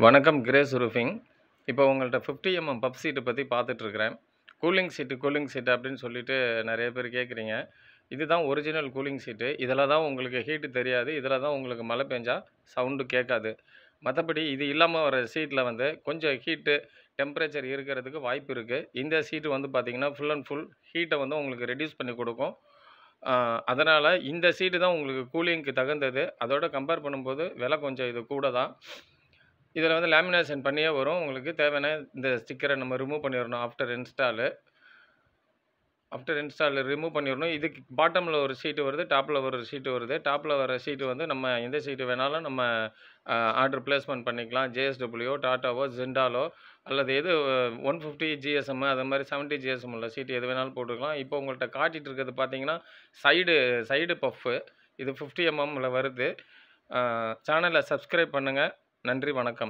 வணக்கம் grace roofing. இப்போ உங்கள்ட்ட 50 பப் சீட்டு பற்றி பார்த்துட்ருக்குறேன். கூலிங் சீட்டு அப்படின்னு சொல்லிட்டு நிறைய பேர் கேட்குறீங்க. இதுதான் ஒரிஜினல் கூலிங் சீட்டு. இதில் தான் உங்களுக்கு ஹீட்டு தெரியாது. இதில் தான் உங்களுக்கு மழை பெஞ்சா சவுண்டு கேட்காது. மற்றபடி இது இல்லாமல் வர சீட்டில் வந்து கொஞ்சம் ஹீட்டு டெம்பரேச்சர் இருக்கிறதுக்கு வாய்ப்பு இருக்குது. இந்த சீட்டு வந்து பார்த்திங்கன்னா ஃபுல் அண்ட் ஃபுல் ஹீட்டை வந்து உங்களுக்கு ரெடியூஸ் பண்ணி கொடுக்கும். அதனால் இந்த சீட்டு தான் உங்களுக்கு கூலிங்க்கு தகுந்தது. அதோட கம்பேர் பண்ணும்போது விலை கொஞ்சம் இது கூட தான். இதில் வந்து லேமினேஷன் பண்ணியே வரும். உங்களுக்கு தேவையான இந்த ஸ்டிக்கரை நம்ம ரிமூவ் பண்ணிடணும் ஆஃப்டர் இன்ஸ்டால் ரிமூவ் பண்ணிடணும். இதுக்கு பாட்டமில் ஒரு ஷீட்டு வருது, டாப்பில் ஒரு ஷீட்டு வருது. டாப்பில் வர ஷீட்டு வந்து நம்ம எந்த ஷீட்டு வேணாலும் நம்ம ஆர்டர் பிளேஸ்மெண்ட் பண்ணிக்கலாம். ஜேஎஸ்டபிள்யூ, டாட்டாவோ, ஜெண்டாலோ அல்லது எது 150 ஜிஎஸ்எம் அது மாதிரி 70 ஜிஎஸ்எம் உள்ள சீட்டு எது வேணாலும் போட்டுக்கலாம். இப்போ உங்கள்கிட்ட காட்டிகிட்டு இருக்கிறது பார்த்தீங்கன்னா சைடு பஃப்பு. இது 50 mm வருது. சேனலை சப்ஸ்கிரைப் பண்ணுங்கள். நன்றி, வணக்கம்.